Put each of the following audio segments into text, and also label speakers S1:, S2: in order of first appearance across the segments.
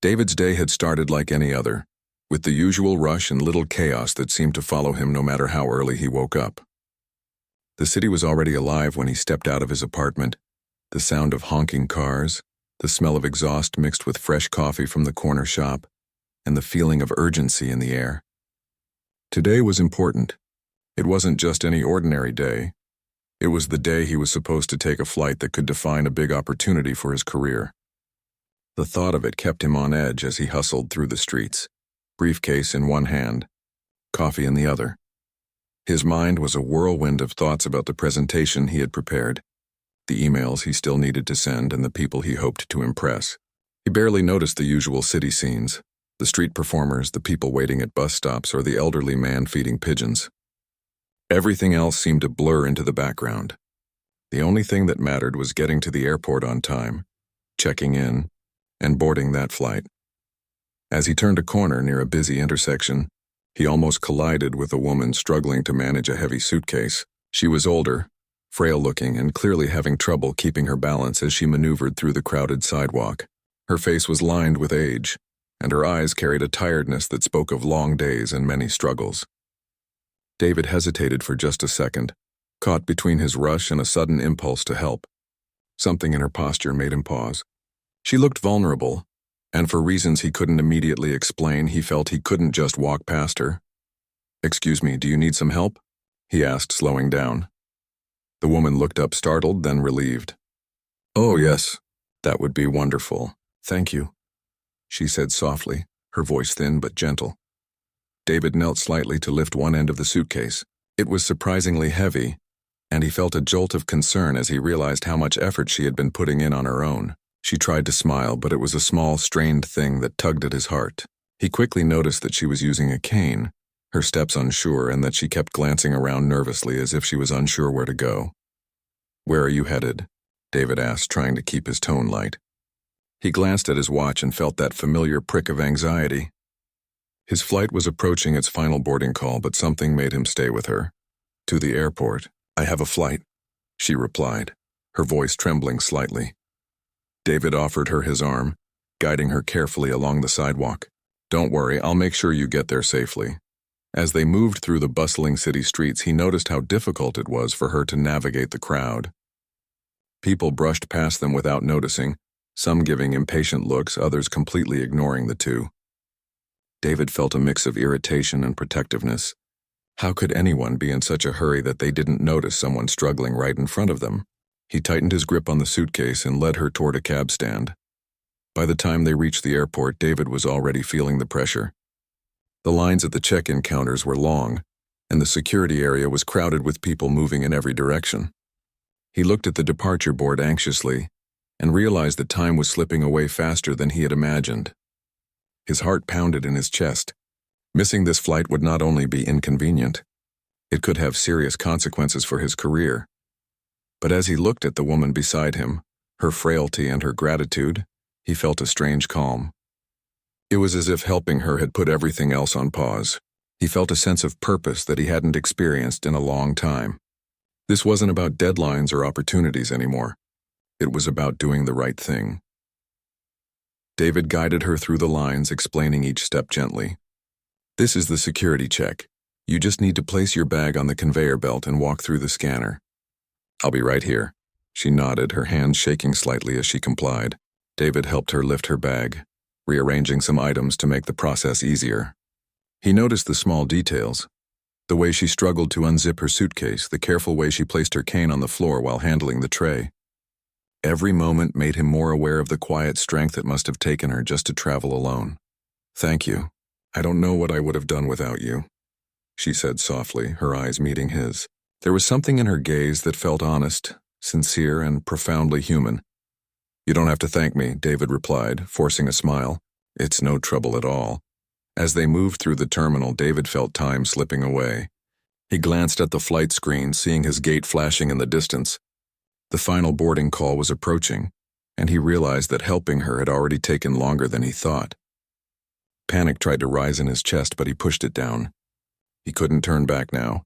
S1: David's day had started like any other, with the usual rush and little chaos that seemed to follow him no matter how early he woke up. The city was already alive when he stepped out of his apartment, the sound of honking cars, the smell of exhaust mixed with fresh coffee from the corner shop, and the feeling of urgency in the air. Today was important. It wasn't just any ordinary day. It was the day he was supposed to take a flight that could define a big opportunity for his career. The thought of it kept him on edge as he hustled through the streets, briefcase in one hand, coffee in the other. His mind was a whirlwind of thoughts about the presentation he had prepared, the emails he still needed to send, and the people he hoped to impress. He barely noticed the usual city scenes, the street performers, the people waiting at bus stops, or the elderly man feeding pigeons. Everything else seemed to blur into the background. The only thing that mattered was getting to the airport on time, checking in, and boarding that flight. As he turned a corner near a busy intersection, he almost collided with a woman struggling to manage a heavy suitcase. She was older, frail-looking, and clearly having trouble keeping her balance as she maneuvered through the crowded sidewalk. Her face was lined with age, and her eyes carried a tiredness that spoke of long days and many struggles. David hesitated for just a second, caught between his rush and a sudden impulse to help. Something in her posture made him pause. She looked vulnerable, and for reasons he couldn't immediately explain, he felt he couldn't just walk past her. "Excuse me, do you need some help?" he asked, slowing down. The woman looked up startled, then relieved. "Oh, yes, that would be wonderful. Thank you," she said softly, her voice thin but gentle. David knelt slightly to lift one end of the suitcase. It was surprisingly heavy, and he felt a jolt of concern as he realized how much effort she had been putting in on her own. She tried to smile, but it was a small, strained thing that tugged at his heart. He quickly noticed that she was using a cane, her steps unsure, and that she kept glancing around nervously as if she was unsure where to go. "Where are you headed?" David asked, trying to keep his tone light. He glanced at his watch and felt that familiar prick of anxiety. His flight was approaching its final boarding call, but something made him stay with her. "To the airport. I have a flight," she replied, her voice trembling slightly. David offered her his arm, guiding her carefully along the sidewalk. "Don't worry, I'll make sure you get there safely." As they moved through the bustling city streets, he noticed how difficult it was for her to navigate the crowd. People brushed past them without noticing, some giving impatient looks, others completely ignoring the two. David felt a mix of irritation and protectiveness. How could anyone be in such a hurry that they didn't notice someone struggling right in front of them? He tightened his grip on the suitcase and led her toward a cab stand. By the time they reached the airport, David was already feeling the pressure. The lines at the check-in counters were long, and the security area was crowded with people moving in every direction. He looked at the departure board anxiously and realized that time was slipping away faster than he had imagined. His heart pounded in his chest. Missing this flight would not only be inconvenient, it could have serious consequences for his career. But as he looked at the woman beside him, her frailty and her gratitude, he felt a strange calm. It was as if helping her had put everything else on pause. He felt a sense of purpose that he hadn't experienced in a long time. This wasn't about deadlines or opportunities anymore. It was about doing the right thing. David guided her through the lines, explaining each step gently. "This is the security check. You just need to place your bag on the conveyor belt and walk through the scanner." "I'll be right here." She nodded, her hands shaking slightly as she complied. David helped her lift her bag, rearranging some items to make the process easier. He noticed the small details. The way she struggled to unzip her suitcase, the careful way she placed her cane on the floor while handling the tray. Every moment made him more aware of the quiet strength it must have taken her just to travel alone. "Thank you. I don't know what I would have done without you," she said softly, her eyes meeting his. There was something in her gaze that felt honest, sincere, and profoundly human. "You don't have to thank me," David replied, forcing a smile. "It's no trouble at all." As they moved through the terminal, David felt time slipping away. He glanced at the flight screen, seeing his gate flashing in the distance. The final boarding call was approaching, and he realized that helping her had already taken longer than he thought. Panic tried to rise in his chest, but he pushed it down. He couldn't turn back now.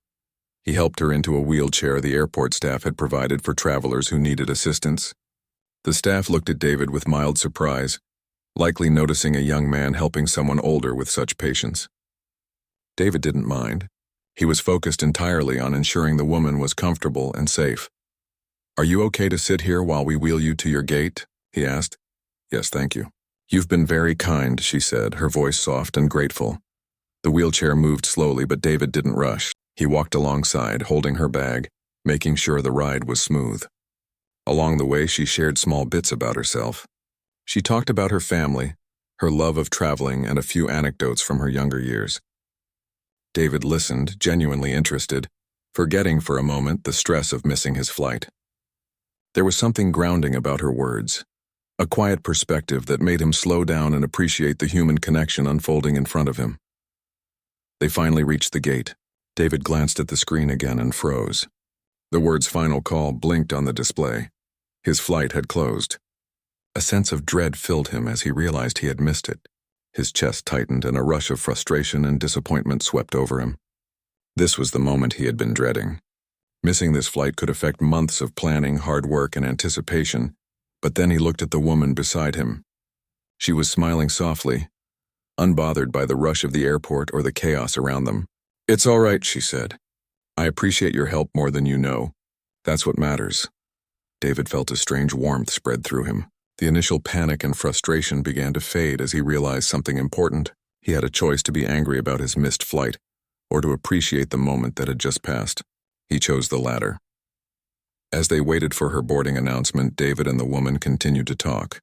S1: He helped her into a wheelchair the airport staff had provided for travelers who needed assistance. The staff looked at David with mild surprise. likely noticing a young man helping someone older with such patience. David didn't mind. He was focused entirely on ensuring the woman was comfortable and safe. "Are you okay to sit here while we wheel you to your gate?" he asked. "Yes, thank you." "You've been very kind," she said, her voice soft and grateful. The wheelchair moved slowly, but David didn't rush. He walked alongside, holding her bag, making sure the ride was smooth. Along the way, she shared small bits about herself. She talked about her family, her love of traveling, and a few anecdotes from her younger years. David listened, genuinely interested, forgetting for a moment the stress of missing his flight. There was something grounding about her words, a quiet perspective that made him slow down and appreciate the human connection unfolding in front of him. They finally reached the gate. David glanced at the screen again and froze. The words "final call" blinked on the display. His flight had closed. A sense of dread filled him as he realized he had missed it. His chest tightened and a rush of frustration and disappointment swept over him. This was the moment he had been dreading. Missing this flight could affect months of planning, hard work, and anticipation, but then he looked at the woman beside him. She was smiling softly, unbothered by the rush of the airport or the chaos around them. "It's all right," she said. "I appreciate your help more than you know. That's what matters." David felt a strange warmth spread through him. The initial panic and frustration began to fade as he realized something important. He had a choice to be angry about his missed flight, or to appreciate the moment that had just passed. He chose the latter. As they waited for her boarding announcement, David and the woman continued to talk.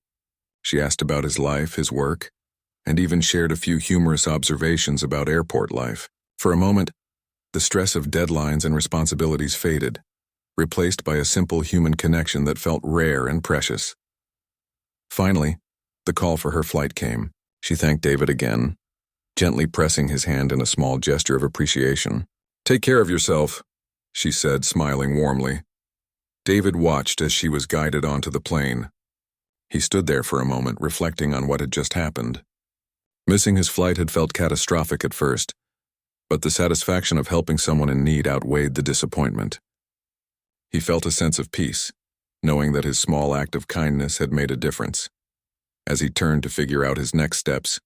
S1: She asked about his life, his work, and even shared a few humorous observations about airport life. For a moment, the stress of deadlines and responsibilities faded, replaced by a simple human connection that felt rare and precious. Finally, the call for her flight came. She thanked David again, gently pressing his hand in a small gesture of appreciation. "Take care of yourself," she said, smiling warmly. David watched as she was guided onto the plane. He stood there for a moment, reflecting on what had just happened. Missing his flight had felt catastrophic at first, but the satisfaction of helping someone in need outweighed the disappointment. He felt a sense of peace, knowing that his small act of kindness had made a difference. As he turned to figure out his next steps,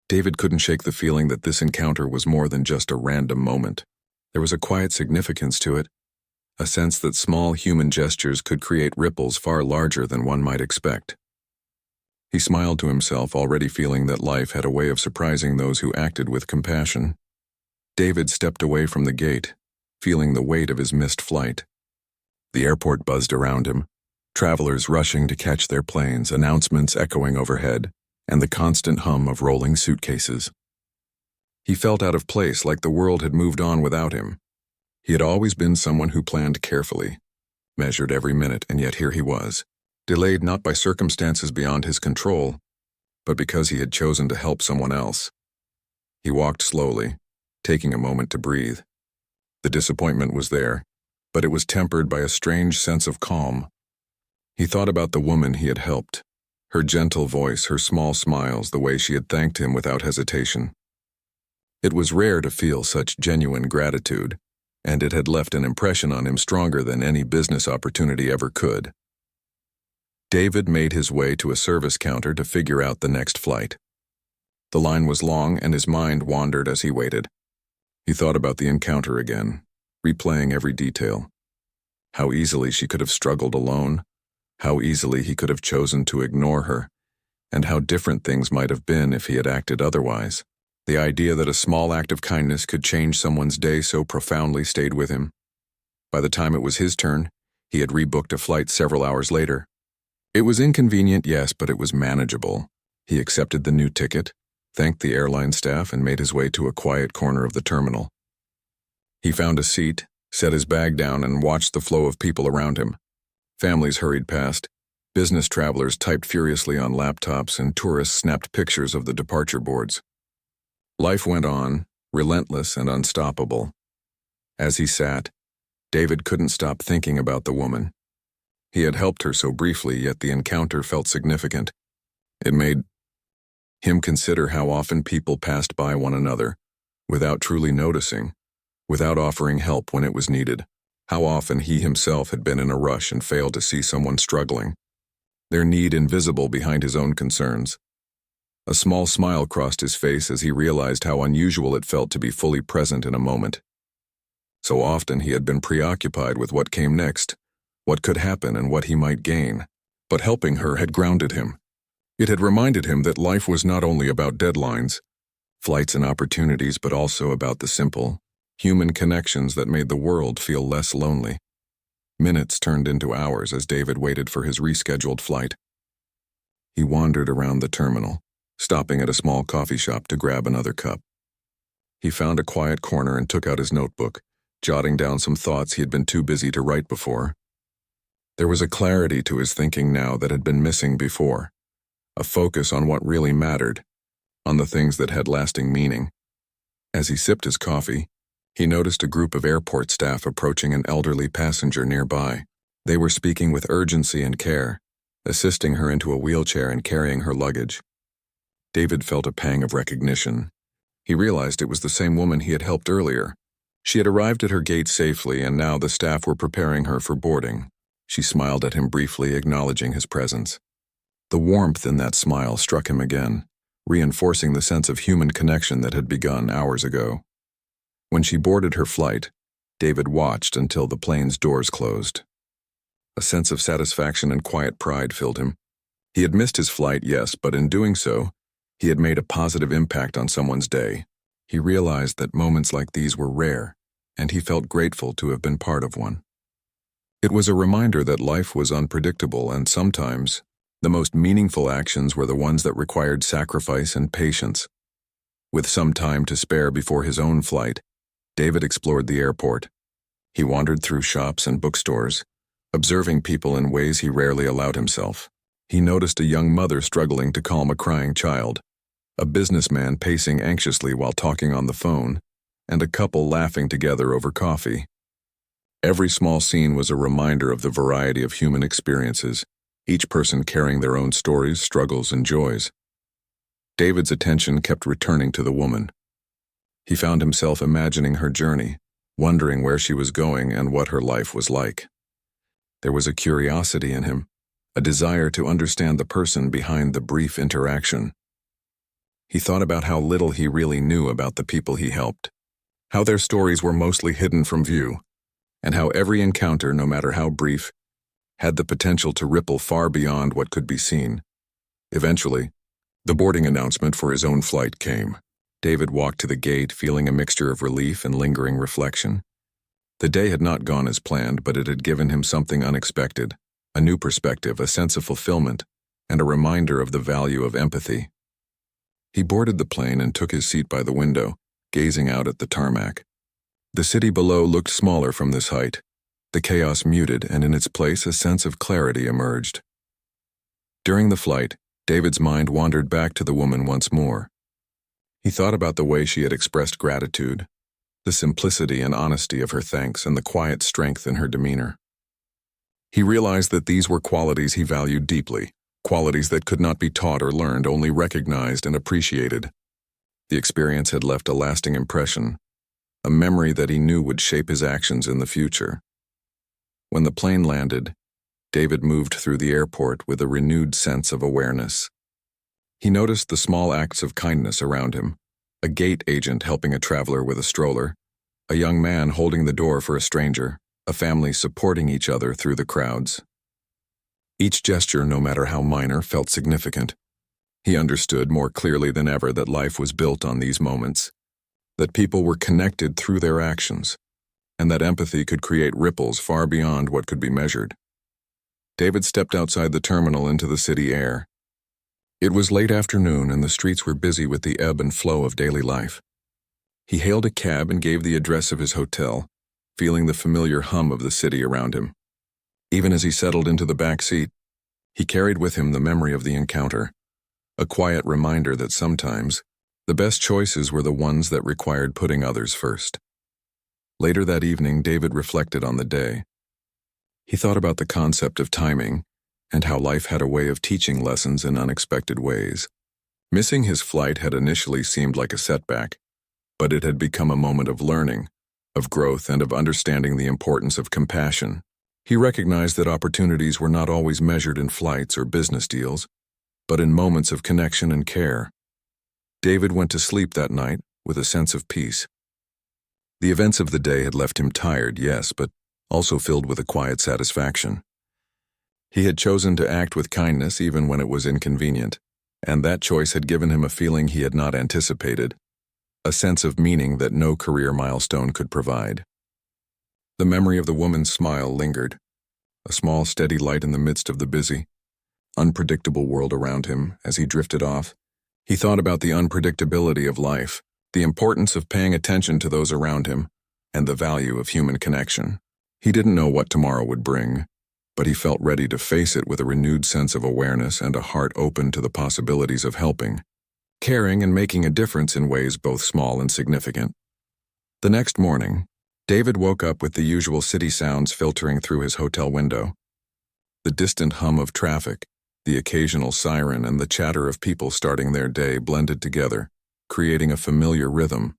S1: David couldn't shake the feeling that this encounter was more than just a random moment. There was a quiet significance to it, a sense that small human gestures could create ripples far larger than one might expect. He smiled to himself, already feeling that life had a way of surprising those who acted with compassion. David stepped away from the gate, feeling the weight of his missed flight. The airport buzzed around him, travelers rushing to catch their planes, announcements echoing overhead, and the constant hum of rolling suitcases. He felt out of place, like the world had moved on without him. He had always been someone who planned carefully, measured every minute, and yet here he was, delayed not by circumstances beyond his control, but because he had chosen to help someone else. He walked slowly, taking a moment to breathe. The disappointment was there, but it was tempered by a strange sense of calm. He thought about the woman he had helped, her gentle voice, her small smiles, the way she had thanked him without hesitation. It was rare to feel such genuine gratitude, and it had left an impression on him stronger than any business opportunity ever could. David made his way to a service counter to figure out the next flight. The line was long, and his mind wandered as he waited. He thought about the encounter again, replaying every detail. How easily she could have struggled alone, how easily he could have chosen to ignore her, and how different things might have been if he had acted otherwise. The idea that a small act of kindness could change someone's day so profoundly stayed with him. By the time it was his turn, he had rebooked a flight several hours later. It was inconvenient, yes, but it was manageable. He accepted the new ticket, thanked the airline staff, and made his way to a quiet corner of the terminal. He found a seat, set his bag down, and watched the flow of people around him. Families hurried past, business travelers typed furiously on laptops, and tourists snapped pictures of the departure boards. Life went on, relentless and unstoppable. As he sat, David couldn't stop thinking about the woman. He had helped her so briefly, yet the encounter felt significant. It made him consider how often people passed by one another, without truly noticing, without offering help when it was needed. How often he himself had been in a rush and failed to see someone struggling, their need invisible behind his own concerns. A small smile crossed his face as he realized how unusual it felt to be fully present in a moment. So often he had been preoccupied with what came next, what could happen and what he might gain. But helping her had grounded him. It had reminded him that life was not only about deadlines, flights and opportunities, but also about the simple, human connections that made the world feel less lonely. Minutes turned into hours as David waited for his rescheduled flight. He wandered around the terminal, stopping at a small coffee shop to grab another cup. He found a quiet corner and took out his notebook, jotting down some thoughts he had been too busy to write before. There was a clarity to his thinking now that had been missing before, a focus on what really mattered, on the things that had lasting meaning. As he sipped his coffee, he noticed a group of airport staff approaching an elderly passenger nearby. They were speaking with urgency and care, assisting her into a wheelchair and carrying her luggage. David felt a pang of recognition. He realized it was the same woman he had helped earlier. She had arrived at her gate safely, and now the staff were preparing her for boarding. She smiled at him briefly, acknowledging his presence. The warmth in that smile struck him again, reinforcing the sense of human connection that had begun hours ago. When she boarded her flight, David watched until the plane's doors closed. A sense of satisfaction and quiet pride filled him. He had missed his flight, yes, but in doing so, he had made a positive impact on someone's day. He realized that moments like these were rare, and he felt grateful to have been part of one. It was a reminder that life was unpredictable, and sometimes the most meaningful actions were the ones that required sacrifice and patience. With some time to spare before his own flight, David explored the airport. He wandered through shops and bookstores, observing people in ways he rarely allowed himself. He noticed a young mother struggling to calm a crying child, a businessman pacing anxiously while talking on the phone, and a couple laughing together over coffee. Every small scene was a reminder of the variety of human experiences, each person carrying their own stories, struggles, and joys. David's attention kept returning to the woman. He found himself imagining her journey, wondering where she was going and what her life was like. There was a curiosity in him, a desire to understand the person behind the brief interaction. He thought about how little he really knew about the people he helped, how their stories were mostly hidden from view, and how every encounter, no matter how brief, had the potential to ripple far beyond what could be seen. Eventually, the boarding announcement for his own flight came. David walked to the gate, feeling a mixture of relief and lingering reflection. The day had not gone as planned, but it had given him something unexpected, a new perspective, a sense of fulfillment, and a reminder of the value of empathy. He boarded the plane and took his seat by the window, gazing out at the tarmac. The city below looked smaller from this height. The chaos muted, and in its place a sense of clarity emerged. During the flight, David's mind wandered back to the woman once more. He thought about the way she had expressed gratitude, the simplicity and honesty of her thanks, and the quiet strength in her demeanor. He realized that these were qualities he valued deeply, qualities that could not be taught or learned, only recognized and appreciated. The experience had left a lasting impression, a memory that he knew would shape his actions in the future. When the plane landed, David moved through the airport with a renewed sense of awareness. He noticed the small acts of kindness around him, a gate agent helping a traveler with a stroller, a young man holding the door for a stranger, a family supporting each other through the crowds. Each gesture, no matter how minor, felt significant. He understood more clearly than ever that life was built on these moments, that people were connected through their actions, and that empathy could create ripples far beyond what could be measured. David stepped outside the terminal into the city air. It was late afternoon and the streets were busy with the ebb and flow of daily life. He hailed a cab and gave the address of his hotel, feeling the familiar hum of the city around him. Even as he settled into the back seat, he carried with him the memory of the encounter, a quiet reminder that sometimes the best choices were the ones that required putting others first. Later that evening, David reflected on the day. He thought about the concept of timing and how life had a way of teaching lessons in unexpected ways. Missing his flight had initially seemed like a setback, but it had become a moment of learning, of growth, and of understanding the importance of compassion. He recognized that opportunities were not always measured in flights or business deals, but in moments of connection and care. David went to sleep that night with a sense of peace. The events of the day had left him tired, yes, but also filled with a quiet satisfaction. He had chosen to act with kindness even when it was inconvenient, and that choice had given him a feeling he had not anticipated, a sense of meaning that no career milestone could provide. The memory of the woman's smile lingered, a small, steady light in the midst of the busy, unpredictable world around him. As he drifted off, he thought about the unpredictability of life, the importance of paying attention to those around him, and the value of human connection. He didn't know what tomorrow would bring, but he felt ready to face it with a renewed sense of awareness and a heart open to the possibilities of helping, caring, and making a difference in ways both small and significant. The next morning, David woke up with the usual city sounds filtering through his hotel window. The distant hum of traffic, the occasional siren, and the chatter of people starting their day blended together, creating a familiar rhythm.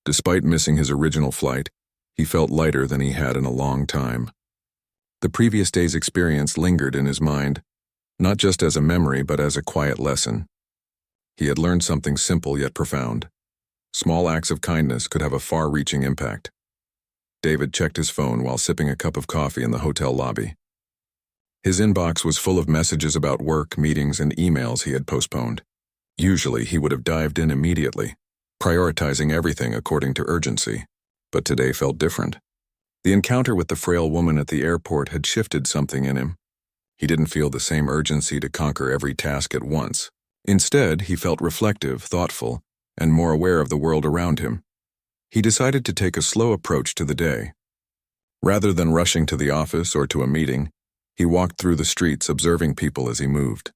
S1: Despite missing his original flight, he felt lighter than he had in a long time. The previous day's experience lingered in his mind, not just as a memory but as a quiet lesson. He had learned something simple yet profound. Small acts of kindness could have a far-reaching impact. David checked his phone while sipping a cup of coffee in the hotel lobby. His inbox was full of messages about work, meetings, and emails he had postponed. Usually, he would have dived in immediately, prioritizing everything according to urgency, but today felt different. The encounter with the frail woman at the airport had shifted something in him. He didn't feel the same urgency to conquer every task at once. Instead, he felt reflective, thoughtful, and more aware of the world around him. He decided to take a slow approach to the day. Rather than rushing to the office or to a meeting, he walked through the streets observing people as he moved.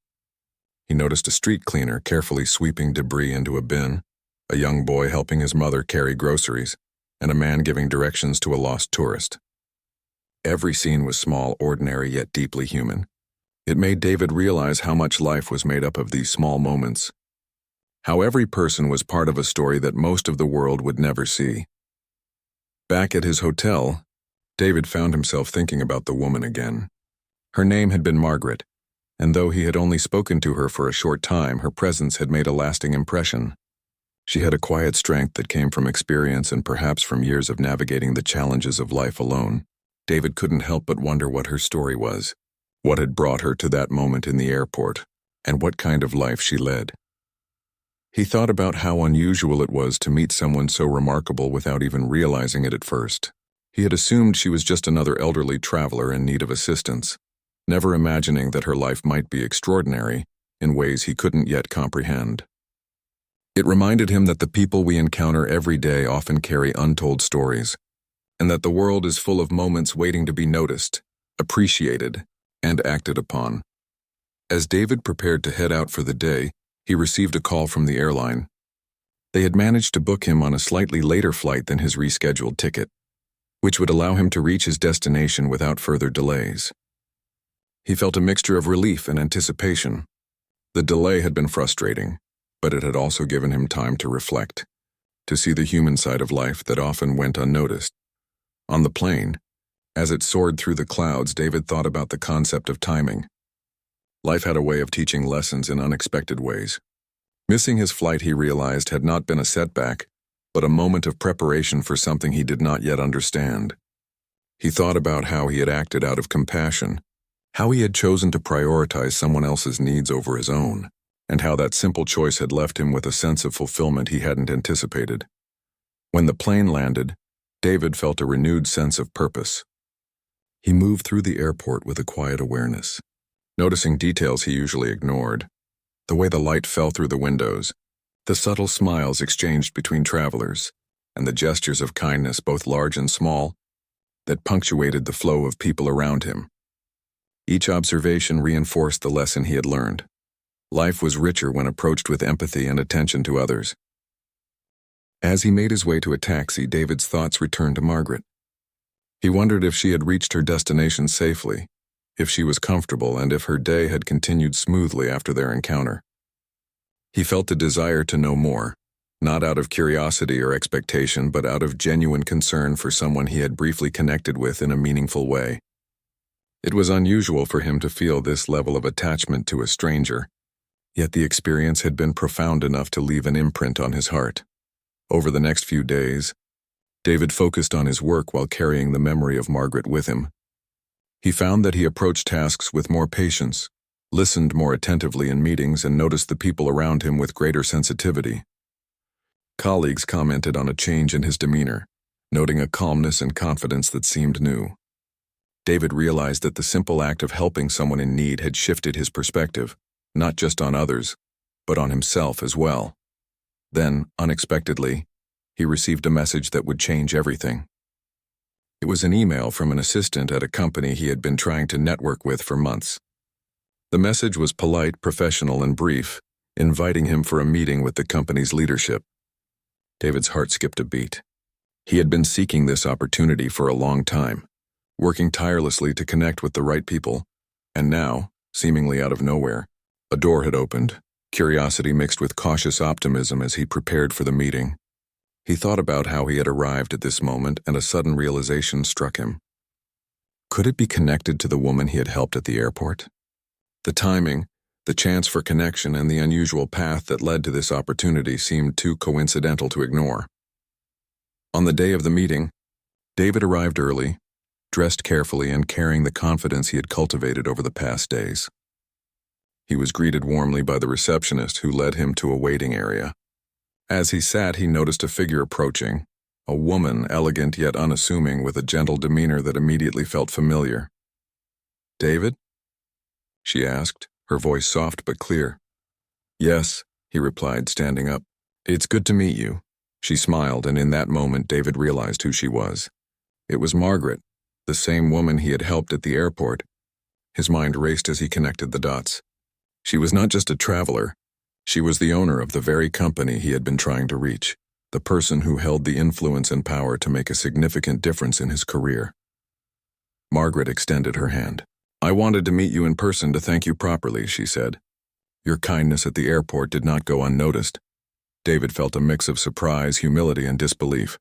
S1: He noticed a street cleaner carefully sweeping debris into a bin, a young boy helping his mother carry groceries, and a man giving directions to a lost tourist. Every scene was small, ordinary, yet deeply human. It made David realize how much life was made up of these small moments, how every person was part of a story that most of the world would never see. Back at his hotel, David found himself thinking about the woman again. Her name had been Margaret, and though he had only spoken to her for a short time, her presence had made a lasting impression. She had a quiet strength that came from experience and perhaps from years of navigating the challenges of life alone. David couldn't help but wonder what her story was, what had brought her to that moment in the airport, and what kind of life she led. He thought about how unusual it was to meet someone so remarkable without even realizing it at first. He had assumed she was just another elderly traveler in need of assistance, never imagining that her life might be extraordinary in ways he couldn't yet comprehend. It reminded him that the people we encounter every day often carry untold stories, and that the world is full of moments waiting to be noticed, appreciated, and acted upon. As David prepared to head out for the day, he received a call from the airline. They had managed to book him on a slightly later flight than his rescheduled ticket, which would allow him to reach his destination without further delays. He felt a mixture of relief and anticipation. The delay had been frustrating, but it had also given him time to reflect, to see the human side of life that often went unnoticed. On the plane, as it soared through the clouds, David thought about the concept of timing. Life had a way of teaching lessons in unexpected ways. Missing his flight, he realized, had not been a setback, but a moment of preparation for something he did not yet understand. He thought about how he had acted out of compassion, how he had chosen to prioritize someone else's needs over his own, and how that simple choice had left him with a sense of fulfillment he hadn't anticipated. When the plane landed, David felt a renewed sense of purpose. He moved through the airport with a quiet awareness, noticing details he usually ignored, the way the light fell through the windows, the subtle smiles exchanged between travelers, and the gestures of kindness, both large and small, that punctuated the flow of people around him. Each observation reinforced the lesson he had learned. Life was richer when approached with empathy and attention to others. As he made his way to a taxi, David's thoughts returned to Margaret. He wondered if she had reached her destination safely, if she was comfortable, and if her day had continued smoothly after their encounter. He felt a desire to know more, not out of curiosity or expectation, but out of genuine concern for someone he had briefly connected with in a meaningful way. It was unusual for him to feel this level of attachment to a stranger, Yet the experience had been profound enough to leave an imprint on his heart. Over the next few days, David focused on his work while carrying the memory of Margaret with him. He found that he approached tasks with more patience, listened more attentively in meetings, and noticed the people around him with greater sensitivity. Colleagues commented on a change in his demeanor, noting a calmness and confidence that seemed new. David realized that the simple act of helping someone in need had shifted his perspective, not just on others, but on himself as well. Then, unexpectedly, he received a message that would change everything. It was an email from an assistant at a company he had been trying to network with for months. The message was polite, professional, and brief, inviting him for a meeting with the company's leadership. David's heart skipped a beat. He had been seeking this opportunity for a long time, working tirelessly to connect with the right people, and now, seemingly out of nowhere, a door had opened, curiosity mixed with cautious optimism as he prepared for the meeting. He thought about how he had arrived at this moment, and a sudden realization struck him. Could it be connected to the woman he had helped at the airport? The timing, the chance for connection, and the unusual path that led to this opportunity seemed too coincidental to ignore. On the day of the meeting, David arrived early, dressed carefully and carrying the confidence he had cultivated over the past days. He was greeted warmly by the receptionist, who led him to a waiting area. As he sat, he noticed a figure approaching, a woman, elegant yet unassuming, with a gentle demeanor that immediately felt familiar. "David?" she asked, her voice soft but clear. "Yes," he replied, standing up. "It's good to meet you." She smiled, and in that moment David realized who she was. It was Margaret, the same woman he had helped at the airport. His mind raced as he connected the dots. She was not just a traveler. She was the owner of the very company he had been trying to reach, the person who held the influence and power to make a significant difference in his career. Margaret extended her hand. "I wanted to meet you in person to thank you properly," she said. "Your kindness at the airport did not go unnoticed." David felt a mix of surprise, humility, and disbelief.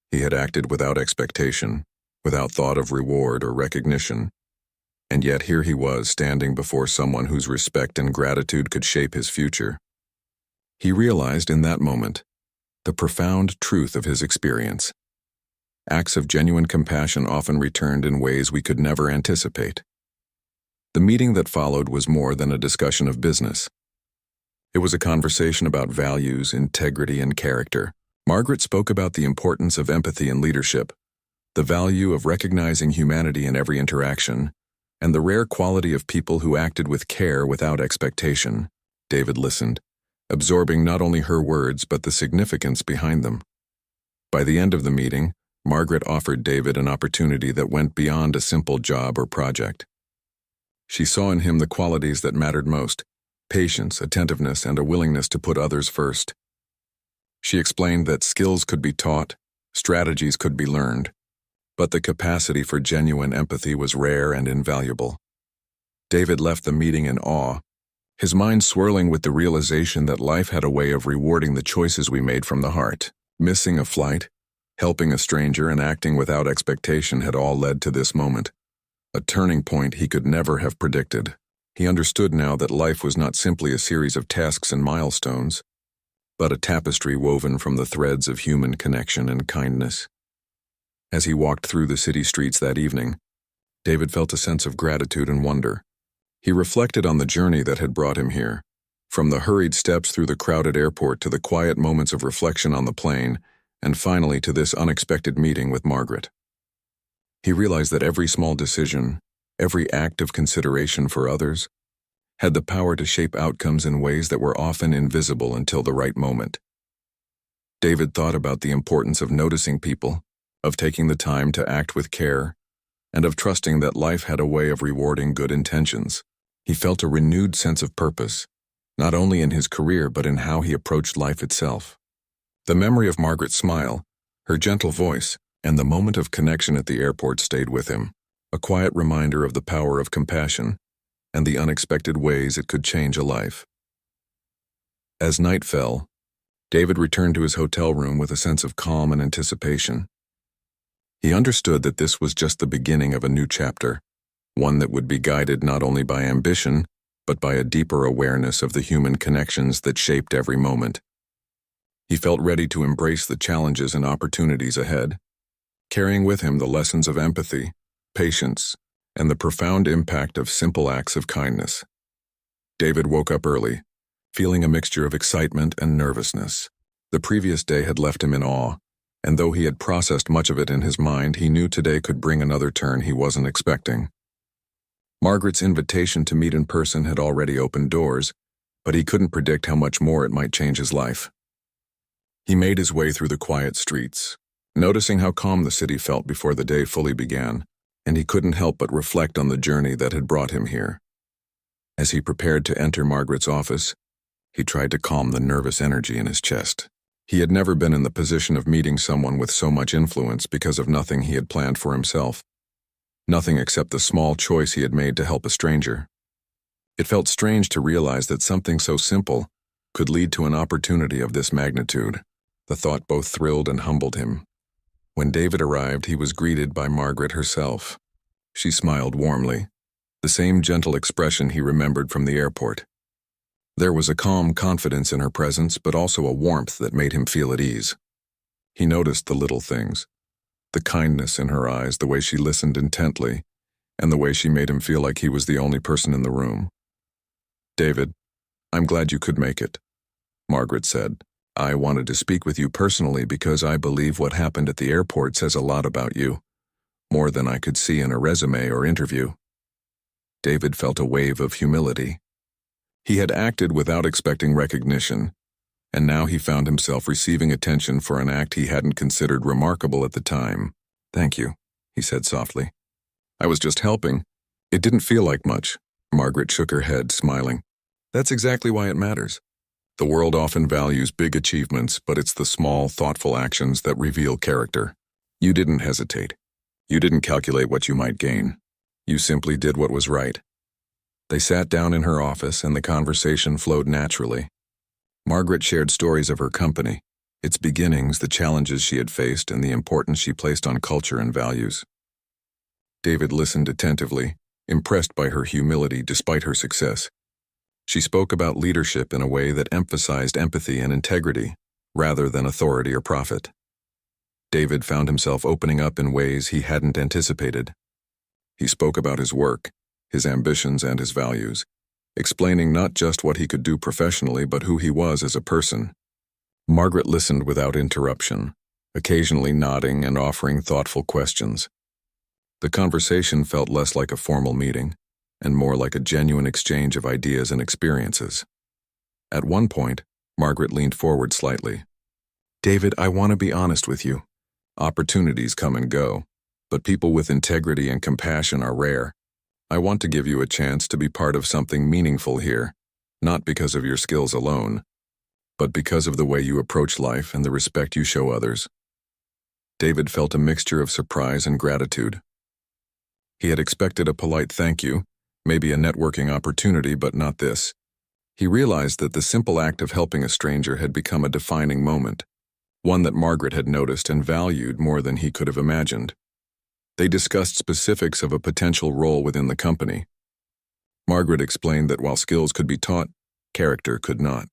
S1: He had acted without expectation, without thought of reward or recognition. And yet here he was, standing before someone whose respect and gratitude could shape his future. He realized in that moment the profound truth of his experience. Acts of genuine compassion often returned in ways we could never anticipate. The meeting that followed was more than a discussion of business. It was a conversation about values, integrity, and character. Margaret spoke about the importance of empathy and leadership, the value of recognizing humanity in every interaction, and the rare quality of people who acted with care without expectation. David listened, absorbing not only her words but the significance behind them. By the end of the meeting, Margaret offered David an opportunity that went beyond a simple job or project. She saw in him the qualities that mattered most: patience, attentiveness, and a willingness to put others first. She explained that skills could be taught, strategies could be learned, but the capacity for genuine empathy was rare and invaluable. David left the meeting in awe, his mind swirling with the realization that life had a way of rewarding the choices we made from the heart. Missing a flight, helping a stranger, and acting without expectation had all led to this moment, a turning point he could never have predicted. He understood now that life was not simply a series of tasks and milestones, but a tapestry woven from the threads of human connection and kindness. As he walked through the city streets that evening, David felt a sense of gratitude and wonder. He reflected on the journey that had brought him here, from the hurried steps through the crowded airport to the quiet moments of reflection on the plane, and finally to this unexpected meeting with Margaret. He realized that every small decision, every act of consideration for others, had the power to shape outcomes in ways that were often invisible until the right moment. David thought about the importance of noticing people, of taking the time to act with care, and of trusting that life had a way of rewarding good intentions. He felt a renewed sense of purpose, not only in his career but in how he approached life itself. The memory of Margaret's smile, her gentle voice, and the moment of connection at the airport stayed with him, a quiet reminder of the power of compassion and the unexpected ways it could change a life. As night fell, David returned to his hotel room with a sense of calm and anticipation. He understood that this was just the beginning of a new chapter, one that would be guided not only by ambition, but by a deeper awareness of the human connections that shaped every moment. He felt ready to embrace the challenges and opportunities ahead, carrying with him the lessons of empathy, patience, and the profound impact of simple acts of kindness. David woke up early, feeling a mixture of excitement and nervousness. The previous day had left him in awe, and though he had processed much of it in his mind, he knew today could bring another turn he wasn't expecting. Margaret's invitation to meet in person had already opened doors, but he couldn't predict how much more it might change his life. He made his way through the quiet streets, noticing how calm the city felt before the day fully began, and he couldn't help but reflect on the journey that had brought him here. As he prepared to enter Margaret's office, he tried to calm the nervous energy in his chest. He had never been in the position of meeting someone with so much influence because of nothing he had planned for himself. Nothing except the small choice he had made to help a stranger. It felt strange to realize that something so simple could lead to an opportunity of this magnitude. The thought both thrilled and humbled him. When David arrived, he was greeted by Margaret herself. She smiled warmly, the same gentle expression he remembered from the airport. There was a calm confidence in her presence, but also a warmth that made him feel at ease. He noticed the little things, the kindness in her eyes, the way she listened intently, and the way she made him feel like he was the only person in the room. "David, I'm glad you could make it," Margaret said. "I wanted to speak with you personally because I believe what happened at the airport says a lot about you, more than I could see in a resume or interview." David felt a wave of humility. He had acted without expecting recognition, and now he found himself receiving attention for an act he hadn't considered remarkable at the time. "Thank you," he said softly. "I was just helping. It didn't feel like much." Margaret shook her head, smiling. "That's exactly why it matters. The world often values big achievements, but it's the small, thoughtful actions that reveal character. You didn't hesitate. You didn't calculate what you might gain. You simply did what was right." They sat down in her office, and the conversation flowed naturally. Margaret shared stories of her company, its beginnings, the challenges she had faced, and the importance she placed on culture and values. David listened attentively, impressed by her humility despite her success. She spoke about leadership in a way that emphasized empathy and integrity, rather than authority or profit. David found himself opening up in ways he hadn't anticipated. He spoke about his work, his ambitions, and his values, explaining not just what he could do professionally but who he was as a person. Margaret listened without interruption, occasionally nodding and offering thoughtful questions. The conversation felt less like a formal meeting, and more like a genuine exchange of ideas and experiences. At one point, Margaret leaned forward slightly. "David, I want to be honest with you. Opportunities come and go, but people with integrity and compassion are rare. I want to give you a chance to be part of something meaningful here, not because of your skills alone, but because of the way you approach life and the respect you show others." David felt a mixture of surprise and gratitude. He had expected a polite thank you, maybe a networking opportunity, but not this. He realized that the simple act of helping a stranger had become a defining moment, one that Margaret had noticed and valued more than he could have imagined. They discussed specifics of a potential role within the company. Margaret explained that while skills could be taught, character could not.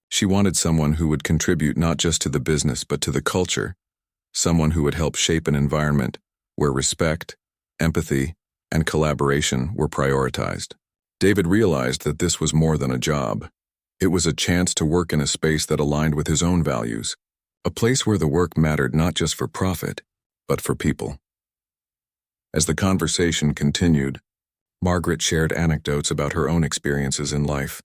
S1: She wanted someone who would contribute not just to the business but to the culture, someone who would help shape an environment where respect, empathy, and collaboration were prioritized. David realized that this was more than a job. It was a chance to work in a space that aligned with his own values, a place where the work mattered not just for profit, but for people. As the conversation continued, Margaret shared anecdotes about her own experiences in life,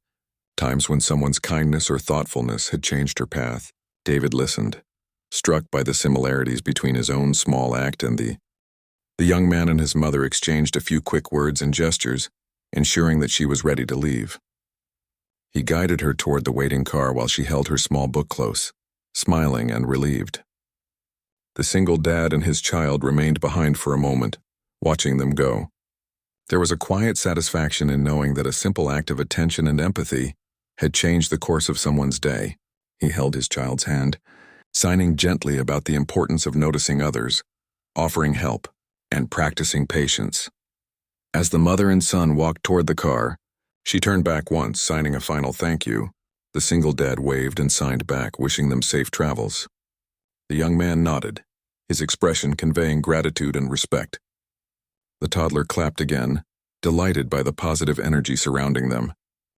S1: times when someone's kindness or thoughtfulness had changed her path. David listened, struck by the similarities between his own small act and the young man and his mother exchanged a few quick words and gestures, ensuring that she was ready to leave. He guided her toward the waiting car while she held her small book close, smiling and relieved. The single dad and his child remained behind for a moment, watching them go. There was a quiet satisfaction in knowing that a simple act of attention and empathy had changed the course of someone's day. He held his child's hand, signing gently about the importance of noticing others, offering help, and practicing patience. As the mother and son walked toward the car, She turned back once, signing a final thank you. The single dad waved and signed back, wishing them safe travels. The young man nodded, his expression conveying gratitude and respect. The toddler clapped again, delighted by the positive energy surrounding them.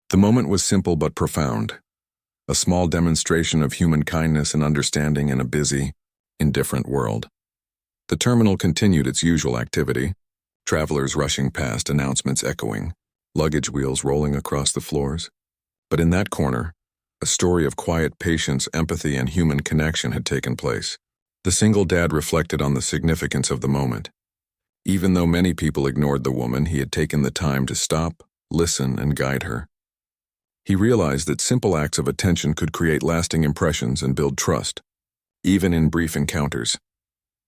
S1: The moment was simple but profound. A small demonstration of human kindness and understanding in a busy, indifferent world. The terminal continued its usual activity, travelers rushing past, announcements echoing, luggage wheels rolling across the floors. But in that corner, a story of quiet patience, empathy, and human connection had taken place. The single dad reflected on the significance of the moment. Even though many people ignored the woman, he had taken the time to stop, listen, and guide her. He realized that simple acts of attention could create lasting impressions and build trust, even in brief encounters.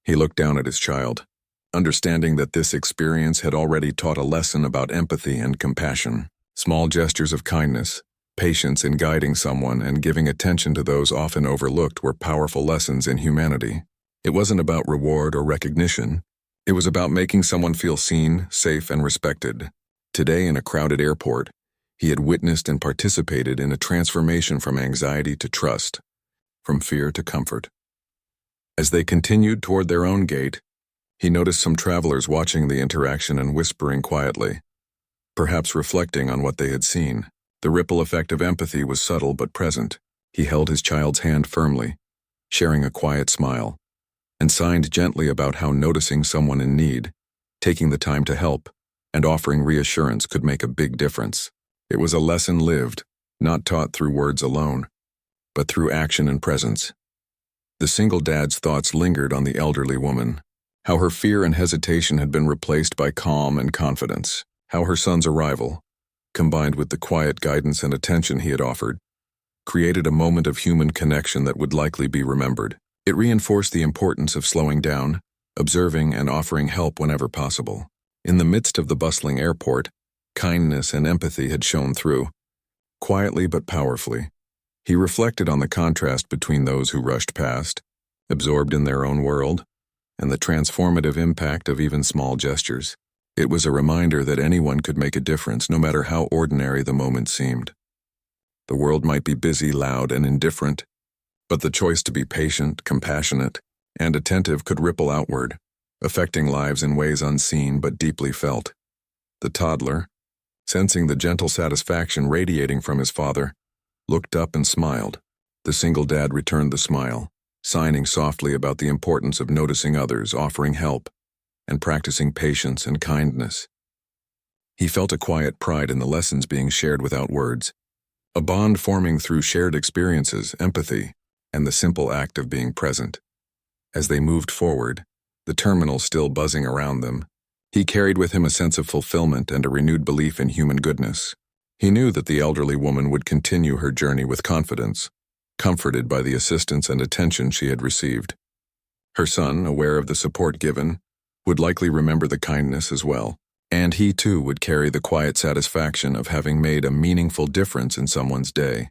S1: He looked down at his child, understanding that this experience had already taught a lesson about empathy and compassion. Small gestures of kindness, patience in guiding someone, and giving attention to those often overlooked were powerful lessons in humanity. It wasn't about reward or recognition. It was about making someone feel seen, safe, and respected. Today, in a crowded airport, he had witnessed and participated in a transformation from anxiety to trust, from fear to comfort. As they continued toward their own gate, he noticed some travelers watching the interaction and whispering quietly, perhaps reflecting on what they had seen. The ripple effect of empathy was subtle but present. He held his child's hand firmly, sharing a quiet smile, and signed gently about how noticing someone in need, taking the time to help, and offering reassurance could make a big difference. It was a lesson lived, not taught through words alone, but through action and presence. The single dad's thoughts lingered on the elderly woman, how her fear and hesitation had been replaced by calm and confidence, how her son's arrival, combined with the quiet guidance and attention he had offered, created a moment of human connection that would likely be remembered. It reinforced the importance of slowing down, observing, and offering help whenever possible. In the midst of the bustling airport, kindness and empathy had shone through, quietly but powerfully. He reflected on the contrast between those who rushed past, absorbed in their own world, and the transformative impact of even small gestures. It was a reminder that anyone could make a difference, no matter how ordinary the moment seemed. The world might be busy, loud, and indifferent, but the choice to be patient, compassionate, and attentive could ripple outward, affecting lives in ways unseen but deeply felt. The toddler, sensing the gentle satisfaction radiating from his father, looked up and smiled. The single dad returned the smile, signing softly about the importance of noticing others, offering help, and practicing patience and kindness. He felt a quiet pride in the lessons being shared without words, a bond forming through shared experiences, empathy, and the simple act of being present. As they moved forward, the terminal still buzzing around them, he carried with him a sense of fulfillment and a renewed belief in human goodness. He knew that the elderly woman would continue her journey with confidence, comforted by the assistance and attention she had received. Her son, aware of the support given, would likely remember the kindness as well, and he too would carry the quiet satisfaction of having made a meaningful difference in someone's day.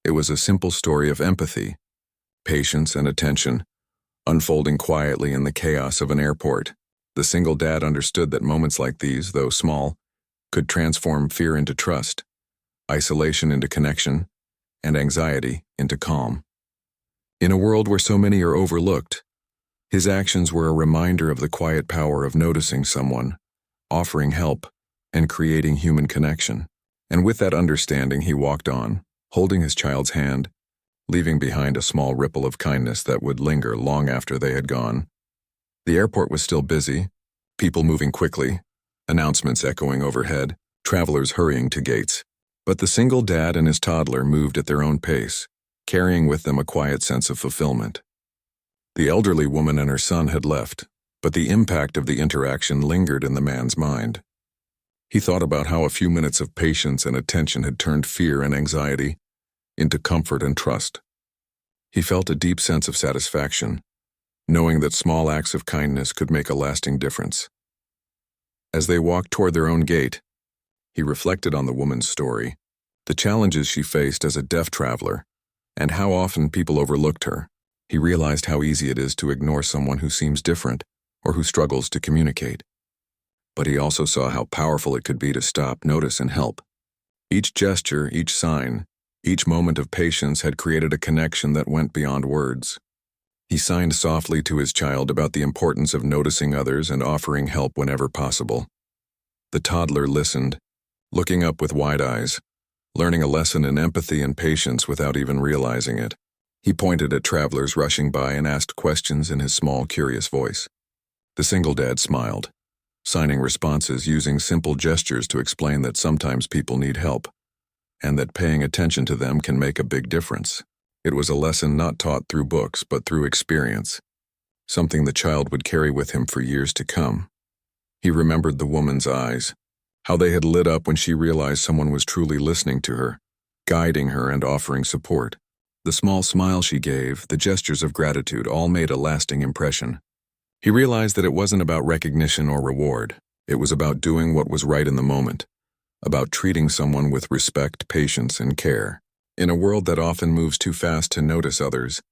S1: It was a simple story of empathy, patience, and attention, unfolding quietly in the chaos of an airport. The single dad understood that moments like these, though small, could transform fear into trust, isolation into connection, and anxiety into calm. In a world where so many are overlooked, his actions were a reminder of the quiet power of noticing someone, offering help, and creating human connection. And with that understanding, he walked on, holding his child's hand, leaving behind a small ripple of kindness that would linger long after they had gone. The airport was still busy, people moving quickly, announcements echoing overhead, travelers hurrying to gates. But the single dad and his toddler moved at their own pace, carrying with them a quiet sense of fulfillment. The elderly woman and her son had left, but the impact of the interaction lingered in the man's mind. He thought about how a few minutes of patience and attention had turned fear and anxiety into comfort and trust. He felt a deep sense of satisfaction, knowing that small acts of kindness could make a lasting difference. As they walked toward their own gate, he reflected on the woman's story, the challenges she faced as a deaf traveler, and how often people overlooked her. He realized how easy it is to ignore someone who seems different or who struggles to communicate. But he also saw how powerful it could be to stop, notice, and help. Each gesture, each sign, each moment of patience had created a connection that went beyond words. He signed softly to his child about the importance of noticing others and offering help whenever possible. The toddler listened, looking up with wide eyes, learning a lesson in empathy and patience without even realizing it. He pointed at travelers rushing by and asked questions in his small, curious voice. The single dad smiled, signing responses using simple gestures to explain that sometimes people need help, and that paying attention to them can make a big difference. It was a lesson not taught through books but through experience, something the child would carry with him for years to come. He remembered the woman's eyes, how they had lit up when she realized someone was truly listening to her, guiding her and offering support. The small smile she gave, the gestures of gratitude, all made a lasting impression. He realized that it wasn't about recognition or reward. It was about doing what was right in the moment, about treating someone with respect, patience, and care. In a world that often moves too fast to notice others,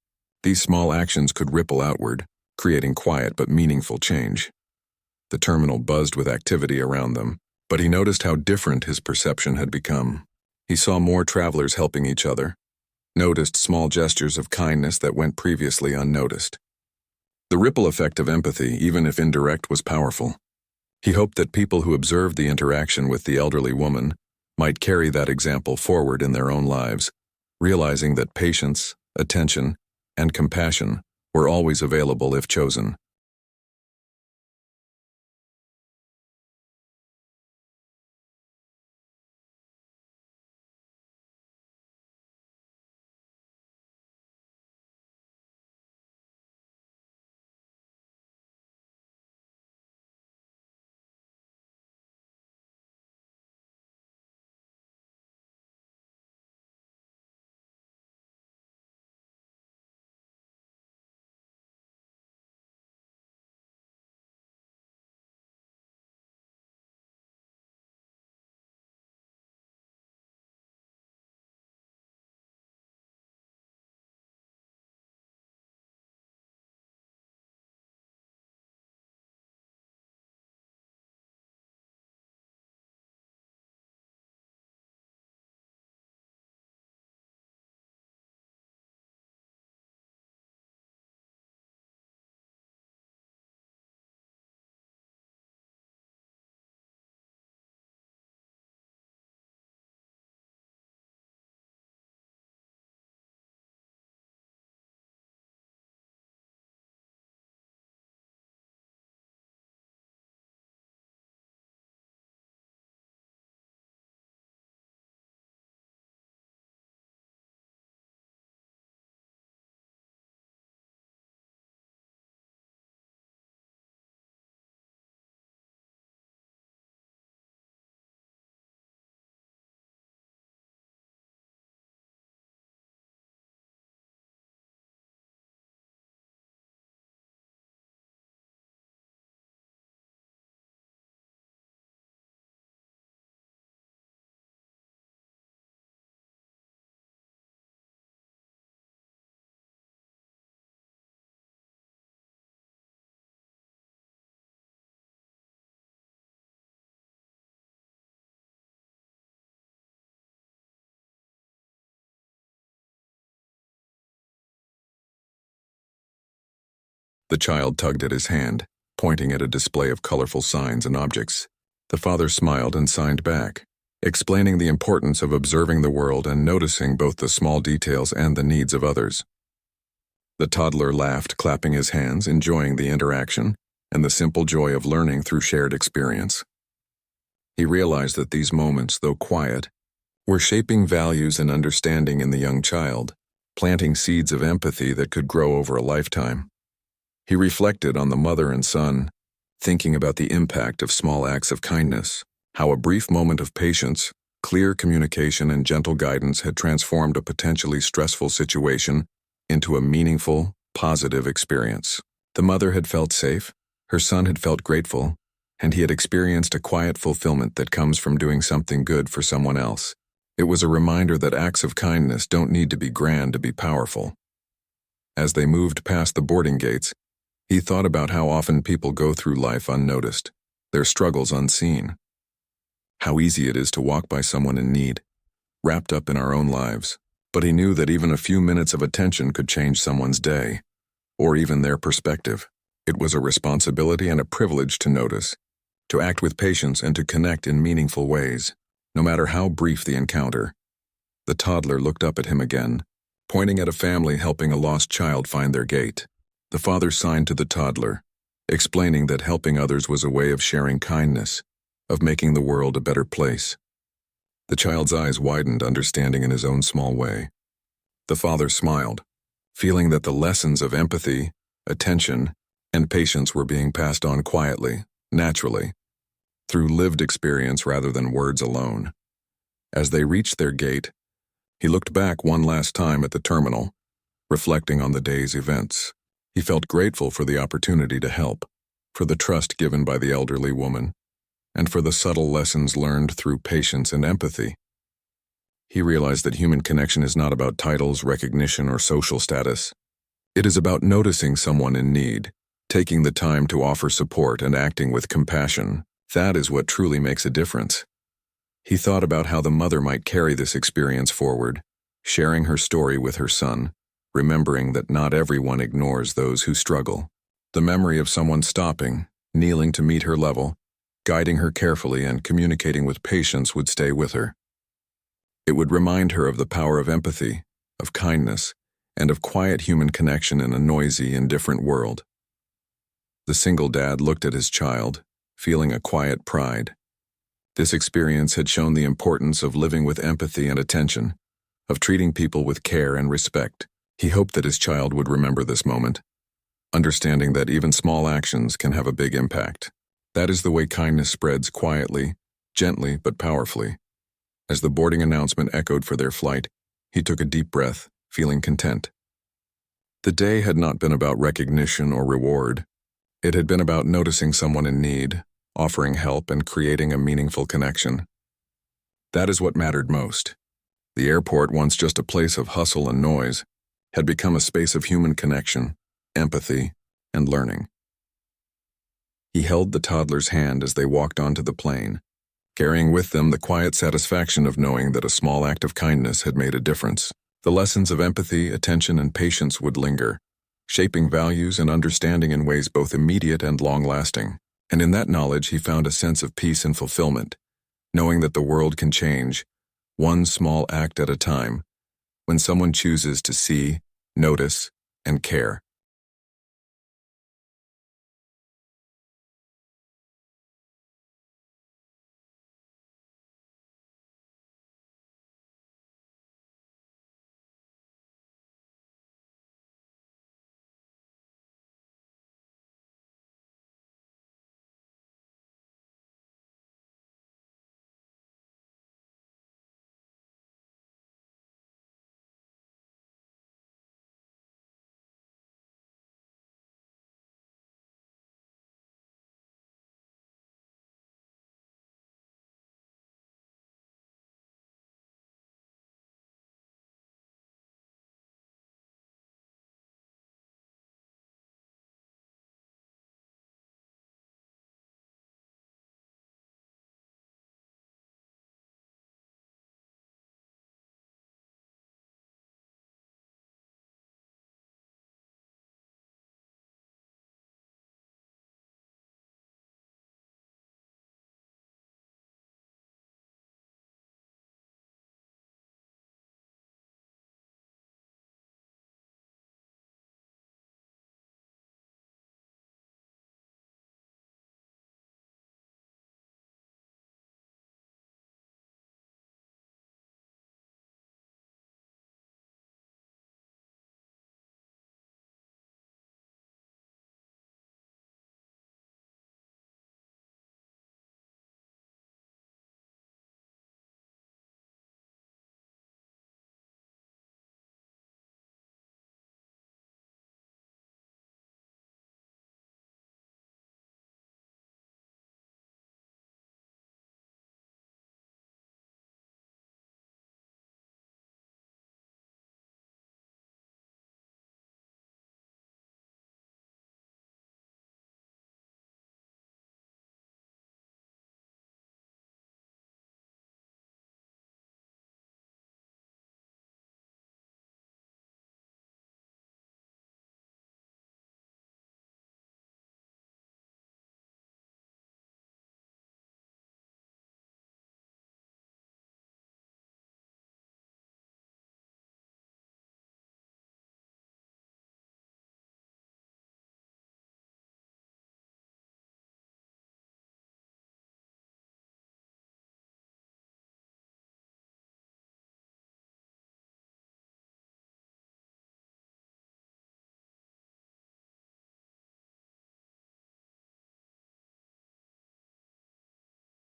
S1: these small actions could ripple outward, creating quiet but meaningful change. The terminal buzzed with activity around them, but he noticed how different his perception had become. He saw more travelers helping each other, noticed small gestures of kindness that went previously unnoticed. The ripple effect of empathy, even if indirect, was powerful. He hoped that people who observed the interaction with the elderly woman might carry that example forward in their own lives, realizing that patience, attention, and compassion were always available if chosen. The child tugged at his hand, pointing at a display of colorful signs and objects. The father smiled and signed back, explaining the importance of observing the world and noticing both the small details and the needs of others. The toddler laughed, clapping his hands, enjoying the interaction and the simple joy of learning through shared experience. He realized that these moments, though quiet, were shaping values and understanding in the young child, planting seeds of empathy that could grow over a lifetime. He reflected on the mother and son, thinking about the impact of small acts of kindness, how a brief moment of patience, clear communication, and gentle guidance had transformed a potentially stressful situation into a meaningful, positive experience. The mother had felt safe, her son had felt grateful, and he had experienced a quiet fulfillment that comes from doing something good for someone else. It was a reminder that acts of kindness don't need to be grand to be powerful. As they moved past the boarding gates, he thought about how often people go through life unnoticed, their struggles unseen. How easy it is to walk by someone in need, wrapped up in our own lives. But he knew that even a few minutes of attention could change someone's day, or even their perspective. It was a responsibility and a privilege to notice, to act with patience and to connect in meaningful ways, no matter how brief the encounter. The toddler looked up at him again, pointing at a family helping a lost child find their gate. The father signed to the toddler, explaining that helping others was a way of sharing kindness, of making the world a better place. The child's eyes widened, understanding in his own small way. The father smiled, feeling that the lessons of empathy, attention, and patience were being passed on quietly, naturally, through lived experience rather than words alone. As they reached their gate, he looked back one last time at the terminal, reflecting on the day's events. He felt grateful for the opportunity to help, for the trust given by the elderly woman, and for the subtle lessons learned through patience and empathy. He realized that human connection is not about titles, recognition, or social status. It is about noticing someone in need, taking the time to offer support, and acting with compassion. That is what truly makes a difference. He thought about how the mother might carry this experience forward, sharing her story with her son, remembering that not everyone ignores those who struggle. The memory of someone stopping, kneeling to meet her level, guiding her carefully and communicating with patience would stay with her. It would remind her of the power of empathy, of kindness, and of quiet human connection in a noisy, indifferent world. The single dad looked at his child, feeling a quiet pride. This experience had shown the importance of living with empathy and attention, of treating people with care and respect. He hoped that his child would remember this moment, understanding that even small actions can have a big impact. That is the way kindness spreads quietly, gently, but powerfully. As the boarding announcement echoed for their flight, he took a deep breath, feeling content. The day had not been about recognition or reward. It had been about noticing someone in need, offering help, and creating a meaningful connection. That is what mattered most. The airport, once just a place of hustle and noise, had become a space of human connection, empathy, and learning. He held the toddler's hand as they walked onto the plane, carrying with them the quiet satisfaction of knowing that a small act of kindness had made a difference. The lessons of empathy, attention, and patience would linger, shaping values and understanding in ways both immediate and long-lasting. And in that knowledge he found a sense of peace and fulfillment, knowing that the world can change, one small act at a time, when someone chooses to see, notice, and care.